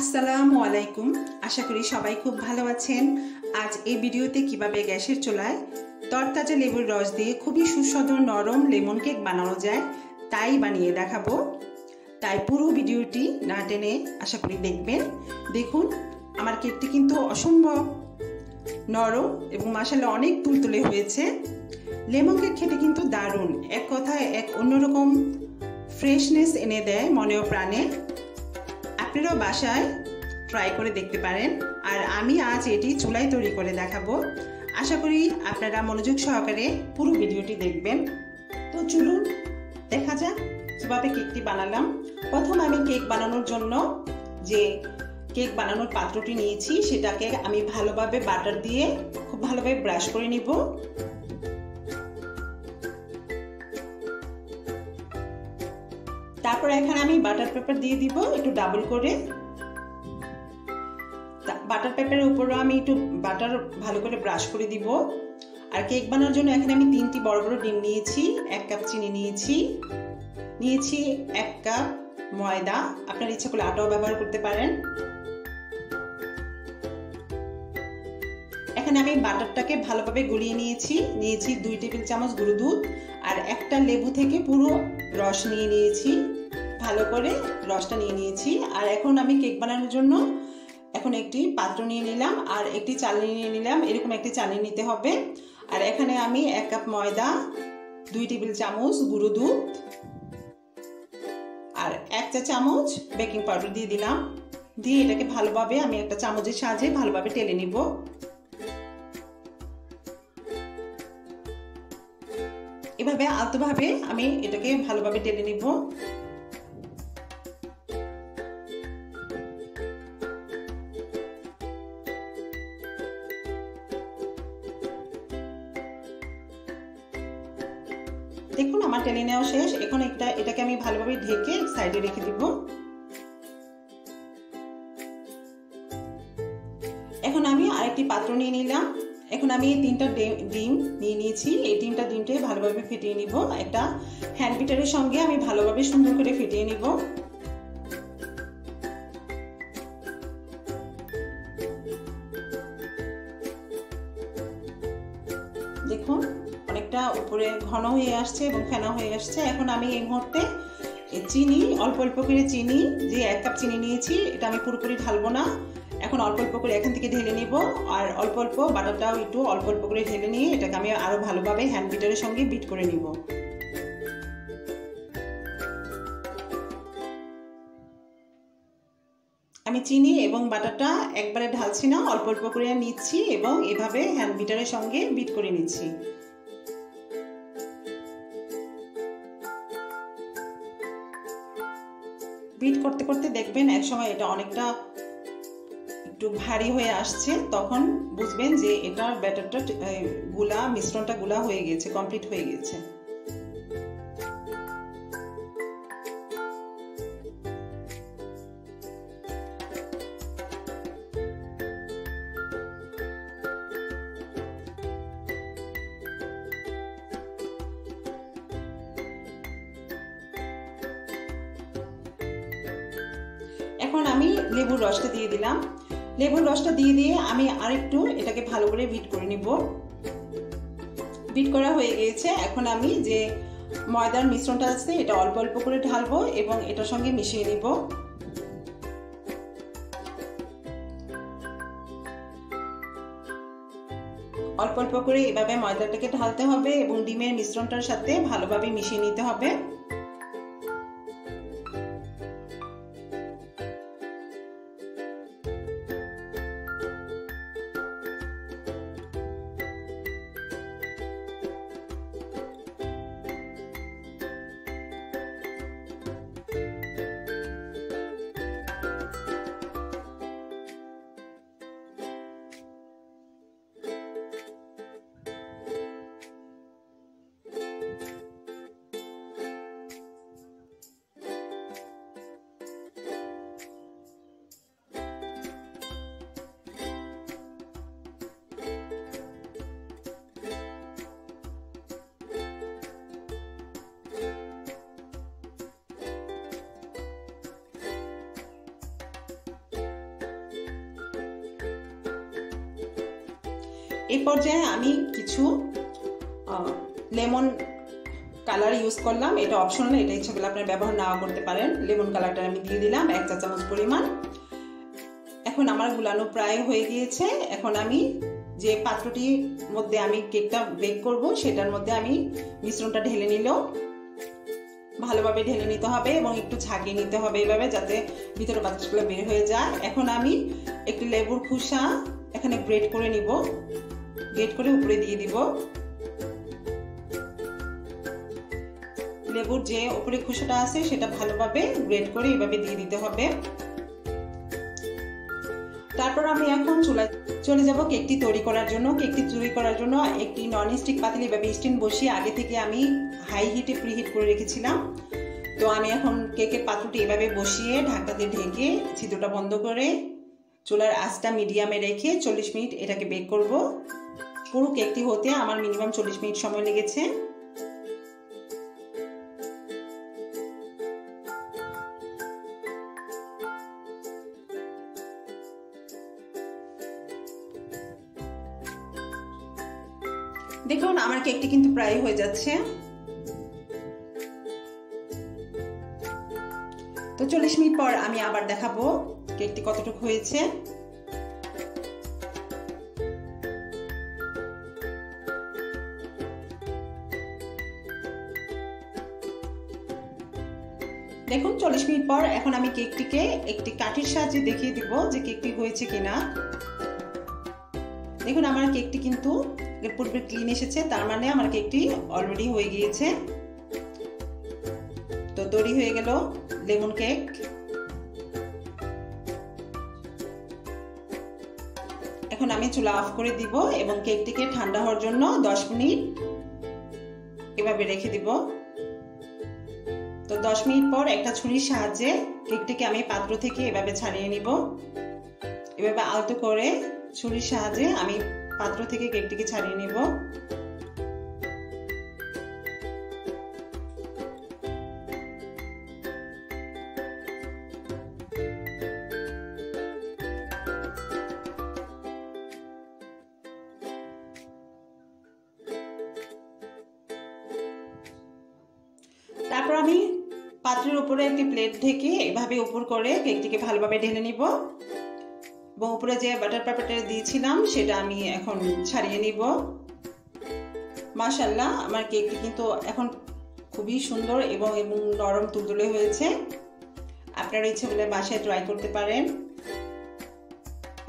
আসসালামু আলাইকুম। আশা করি সবাই খুব ভালো আছেন। আজ এই ভিডিওতে কিভাবে গ্যাসের চুলায় তরতাজা লেবুর রস দিয়ে খুবই সুস্বাদু নরম লেমন কেক বানানো যায় তাই বানিয়ে দেখাবো। তাই পুরো ভিডিওটি না টেনে আশা করি দেখবেন। দেখুন আমার কেকটি কিন্তু অসম্ভব নরম এবং মাশাআল্লাহ অনেক তুলতুলে হয়েছে। লেমন কেক খেতে কিন্তু দারুণ, এক কথায় এক অন্যরকম ফ্রেশনেস এনে দেয় মনে ও প্রাণে। আপনারাও বাসায় ট্রাই করে দেখতে পারেন। আর আমি আজ এটি চুলায় তৈরি করে দেখাবো। আশা করি আপনারা মনোযোগ সহকারে পুরো ভিডিওটি দেখবেন। তো চলুন দেখা যাক কিভাবে কেকটি বানালাম। প্রথম আমি কেক বানানোর জন্য যে কেক বানানোর পাত্রটি নিয়েছি সেটাকে আমি ভালোভাবে বাটার দিয়ে খুব ভালোভাবে ব্রাশ করে নিব। তারপর এখানে আমি বাটার পেপার দিয়ে দিব একটু ডাবল করে। বাটার পেপারের উপরে আমি একটু বাটার ভালো করে ব্রাশ করে দিব। আর কেক বানানোর জন্য এখানে আমি 3টি বড় বড় ডিম নিয়েছি, 1 কাপ চিনি নিয়েছি, 1 কাপ ময়দা, আপনার ইচ্ছা করলে আটাও ব্যবহার করতে পারেন। এখানে আমি বাটারটাকে ভালোভাবে গলিয়ে নিয়েছি 2 টেবিল চামচ গুঁড়ো দুধ আর একটা লেবু থেকে পুরো রস নিয়েছি, ভালো করে রসটা নিয়েছি। আর এখন আমি কেক বানানোর জন্য এখন একটি পাত্র নিয়ে নিলাম আর একটি চালনি নিয়ে নিলাম। এরকম একটি চালনি নিতে হবে। আর এখানে আমি 1 কাপ ময়দা, 2 টেবিল চামচ গুঁড়ো দুধ আর 1 চা চামচ বেকিং পাউডার দিয়ে দিলাম। দিয়ে এটাকে ভালোভাবে আমি একটা চামচের সাহায্যে ভালোভাবে টেলে নিব। এভাবে আলতোভাবে আমি এটাকে ভালোভাবে টেলে নিব। দেখুন আমার টেনে নেওয়া শেষ। এখন এটাকে আমি ভালোভাবে ঢেকে সাইডে রেখে দিব। এখন আমি আরেকটি পাত্র নিয়ে নিলাম। এখন আমি 3টা ডিম নিয়ে নিয়েছি। এই ডিমটা ভালোভাবে ফেটিয়ে নিব। একটা হ্যান্ড বিটারের সঙ্গে আমি ভালোভাবে সুন্দর করে ফেটিয়ে নিব। দেখুন অনেকটা উপরে ঘন হয়ে আসছে এবং ফেনা হয়ে আসছে। এখন আমি এই মুহূর্তে চিনি অল্প অল্প করে চিনি, যে 1 কাপ চিনি নিয়েছি এটা আমি পুরোপুরি ঢালবো না। এখন অল্প অল্প করে এখান থেকে ঢেলে নিব। আর অল্প অল্প বাটারটাও একটু অল্প অল্প করে ঢেলে নিয়ে এটাকে আমি আরো ভালোভাবে হ্যান্ড বিটারের সঙ্গে বিট করে নিব। আমি চিনি এবং বাটারটা একবারে ঢালছি না, অল্প অল্প করে নিচ্ছি এবং এভাবে হ্যান্ড বিটারের সঙ্গে বিট করে নিচ্ছি। বিট করতে করতে দেখবেন একসময় এটা অনেকটা একটু ভারী হয়ে আসছে, তখন বুঝবেন যে এটার ব্যাটারটা মিশ্রণটা গুলা হয়ে গেছে, কমপ্লিট হয়ে গেছে। এখন আমি লেবুর রসটা দিয়ে দিলাম। লেবুর রসটা দিয়ে আমি আরেকটু এটাকে ভালো করে বিট করে নিব। বিট করা হয়ে গিয়েছে। এখন আমি যে ময়দার মিশ্রণটা আছে এটা অল্প অল্প করে ঢালবো এবং এটার সঙ্গে মিশিয়ে নিব। অল্প অল্প করে এভাবে ময়দাটাকে ঢালতে হবে এবং ডিমের মিশ্রণটার সাথে ভালোভাবে মিশিয়ে নিতে হবে। এই পর্যায়ে আমি কিছু লেমন কালার ইউজ করলাম, এটা অপশনাল, এটা ইচ্ছা করলে আপনারা ব্যবহার নাও করতে পারেন। লেমন কালারটা আমি দিয়ে দিলাম 1 চা চামচ পরিমাণ। এখন আমার গুলানো প্রায় হয়ে গিয়েছে। এখন আমি যে পাত্রটির মধ্যে আমি কেকটা বেক করব সেটার মধ্যে আমি মিশ্রণটা ঢেলে নিল। ভালোভাবে ঢেলে নিতে হবে এবং একটু ঝাঁকিয়ে নিতে হবে এইভাবে, যাতে ভিতরে বাতাসগুলো বের হয়ে যায়। এখন আমি একটু লেবুর খোসা এখানে গ্রেট করে নিব, গ্রেট করে উপরে দিয়ে দিব। লেবুর যে উপরে খোসাটা আছে সেটা ভালোভাবে গ্রেট করে এইভাবে দিয়ে দিতে হবে। তারপর আমি এখন চুলায় চলে যাব কেকটি তৈরি করার জন্য। কেকটি তৈরি করার জন্য একটি ননস্টিক পাতিল এভাবে স্ট্যান্ড বসিয়ে আগে থেকে আমি হাই হিটে প্রিহিট করে রেখেছিলাম। তো আমি এখন কেকের পাত্রটি এভাবে বসিয়ে ঢাকনা দিয়ে ঢেকে ছিদ্রটা বন্ধ করে চুলার আঁচটা মিডিয়ামে রেখে 40 মিনিট এটাকে বেক করব। পুরো কেকটি হতে আমার মিনিমাম 40 মিনিট সময় লেগেছে। দেখুন আমার কেকটি কিন্তু প্রায় হয়ে যাচ্ছে। তো 40 মিনিট পর আমি আবার দেখাবো কেকটি কতটুকু হয়েছে। দেখুন 40 মিনিট পর এখন আমি কেকটিকে একটি কাঠির সাহায্যে দেখিয়ে দিব যে কেকটি হয়েছে কিনা। দেখুন আমার কেকটি কিন্তু পূর্বে ক্লিন এসেছে, তার মানে আমার কেকটি অলরেডি হয়ে গিয়েছে। তো তৈরি হয়ে গেল লেমন কেক। এখন আমি চুলা অফ করে দিব এবং কেকটিকে ঠান্ডা হওয়ার জন্য 10 মিনিট এভাবে রেখে দিব। তো 10 মিনিট পর একটা ছুরির সাহায্যে কেকটিকে আমি পাত্র থেকে এভাবে ছাড়িয়ে নিব। এভাবে আলতো করে ছুরির সাহায্যে আমি পাত্র থেকে কেকটিকে ছাড়িয়ে নিব। তারপর আমি পাত্রের উপরে একটি প্লেট ঢেকে এভাবে উপর করে কেকটিকে ভালোভাবে ঢেলে নিব এবং উপরে যে বাটার পেপারটা দিয়েছিলাম সেটা আমি এখন ছাড়িয়ে নিব। মাশাআল্লাহ আমার কেকটি কিন্তু এখন খুবই সুন্দর এবং নরম তুলতুলে হয়েছে। আপনারা ইচ্ছে করলে বাসায় ট্রাই করতে পারেন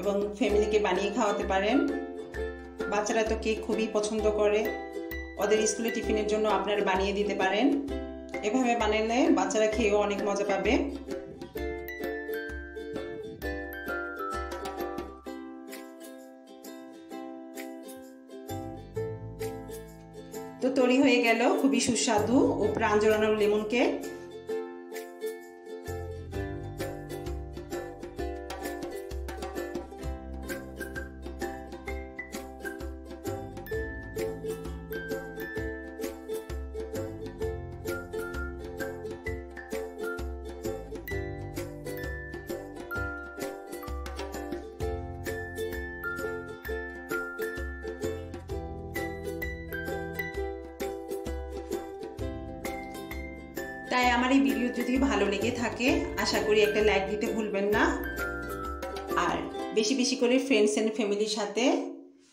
এবং ফ্যামিলিকে বানিয়ে খাওয়াতে পারেন। বাচ্চারা তো কেক খুবই পছন্দ করে, ওদের স্কুলে টিফিনের জন্য আপনারা বানিয়ে দিতে পারেন। এভাবে বানালে বাচ্চারা খেয়েও অনেক মজা পাবে। তো তৈরি হয়ে গেল খুবই সুস্বাদু ও প্রাণ জোড়ানো লেমন কেক। তাই আমার এই ভিডিও যদি ভালো লেগে থাকে আশা করি একটা লাইক দিতে ভুলবেন না, আর বেশি বেশি করে ফ্রেন্ডস এন্ড ফ্যামিলির সাথে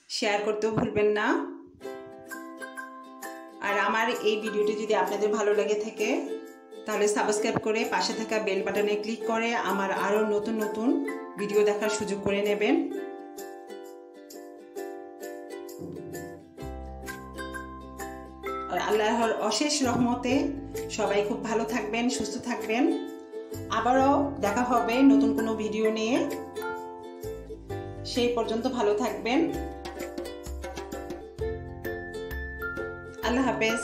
শেয়ার করতেও ভুলবেন না। আর আমার এই ভিডিওটি যদি আপনাদের ভালো লেগে থাকে তাহলে সাবস্ক্রাইব করে পাশে থাকা বেল বাটনে ক্লিক করে আমার আরো নতুন নতুন ভিডিও দেখার সুযোগ করে নেবেন। আর আল্লাহর অশেষ রহমতে সবাই খুব ভালো থাকবেন, সুস্থ থাকবেন। আবারও দেখা হবে নতুন কোনো ভিডিও নিয়ে। সেই পর্যন্ত ভালো থাকবেন। আল্লাহ হাফেজ।